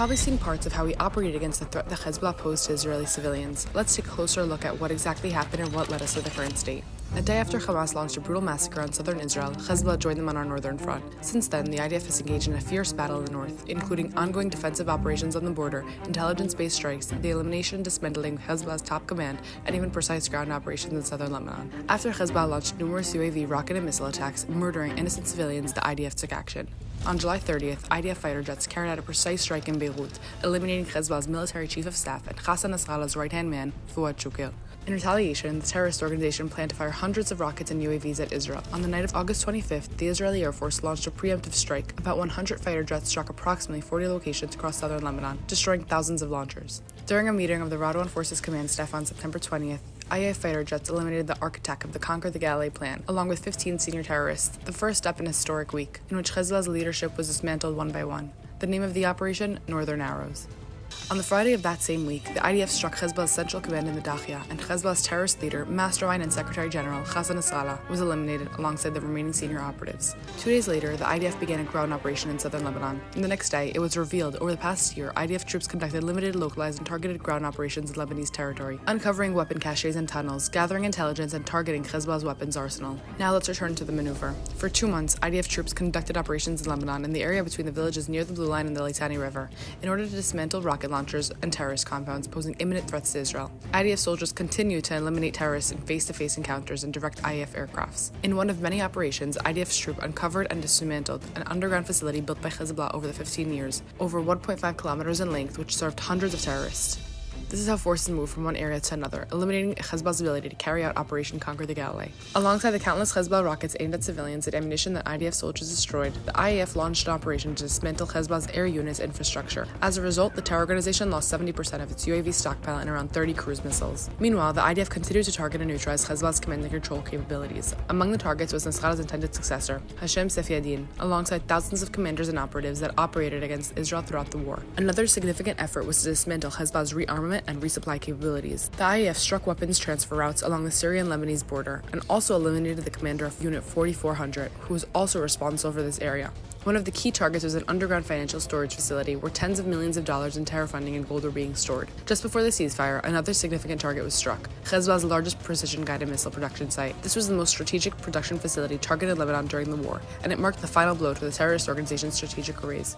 probably seen parts of how we operated against the threat that Hezbollah posed to Israeli civilians. Let's take a closer look at what exactly happened and what led us to the current state. A day after Hamas launched a brutal massacre on southern Israel, Hezbollah joined them on our northern front. Since then, the IDF has engaged in a fierce battle in the north, including ongoing defensive operations on the border, intelligence-based strikes, the elimination and dismantling of Hezbollah's top command, and even precise ground operations in southern Lebanon. After Hezbollah launched numerous UAV rocket and missile attacks, murdering innocent civilians, the IDF took action. On July 30th, IDF fighter jets carried out a precise strike in Beirut, eliminating Hezbollah's military chief of staff and Hassan Nasrallah's right-hand man, Fouad Shukr. In retaliation, the terrorist organization planned to fire hundreds of rockets and UAVs at Israel. On the night of August 25th, the Israeli Air Force launched a preemptive strike. About 100 fighter jets struck approximately 40 locations across southern Lebanon, destroying thousands of launchers. During a meeting of the Radwan Forces Command Staff on September 20th, IDF fighter jets eliminated the architect of the Conquer the Galilee plan, along with 15 senior terrorists, the first step in a historic week, in which Hezbollah's leadership was dismantled one by one. The name of the operation, Northern Arrows. On the Friday of that same week, the IDF struck Hezbollah's central command in the Dakhia, and Hezbollah's terrorist leader, mastermind and Secretary General Hassan Nasrallah was eliminated alongside the remaining senior operatives. 2 days later, the IDF began a ground operation in southern Lebanon, and the next day, it was revealed over the past year, IDF troops conducted limited, localized, and targeted ground operations in Lebanese territory, uncovering weapon caches and tunnels, gathering intelligence, and targeting Hezbollah's weapons arsenal. Now let's return to the maneuver. For 2 months, IDF troops conducted operations in Lebanon in the area between the villages near the Blue Line and the Litani River, in order to dismantle rocket launchers and terrorist compounds posing imminent threats to Israel. IDF soldiers continue to eliminate terrorists in face-to-face encounters and direct IDF aircrafts. In one of many operations, IDF's troop uncovered and dismantled an underground facility built by Hezbollah over the 15 years, over 1.5 kilometers in length, which served hundreds of terrorists. This is how forces move from one area to another, eliminating Hezbollah's ability to carry out Operation Conquer the Galilee. Alongside the countless Hezbollah rockets aimed at civilians and ammunition that IDF soldiers destroyed, the IDF launched an operation to dismantle Hezbollah's air unit's infrastructure. As a result, the terror organization lost 70% of its UAV stockpile and around 30 cruise missiles. Meanwhile, the IDF continued to target and neutralize Hezbollah's command and control capabilities. Among the targets was Nasrallah's intended successor, Hashem Safieddin, alongside thousands of commanders and operatives that operated against Israel throughout the war. Another significant effort was to dismantle Hezbollah's rearmament and resupply capabilities. The IDF struck weapons transfer routes along the Syrian-Lebanese border and also eliminated the commander of Unit 4400, who was also responsible for this area. One of the key targets was an underground financial storage facility where tens of millions of dollars in terror funding and gold were being stored. Just before the ceasefire, another significant target was struck, Hezbollah's largest precision-guided missile production site. This was the most strategic production facility targeted in Lebanon during the war, and it marked the final blow to the terrorist organization's strategic arrays.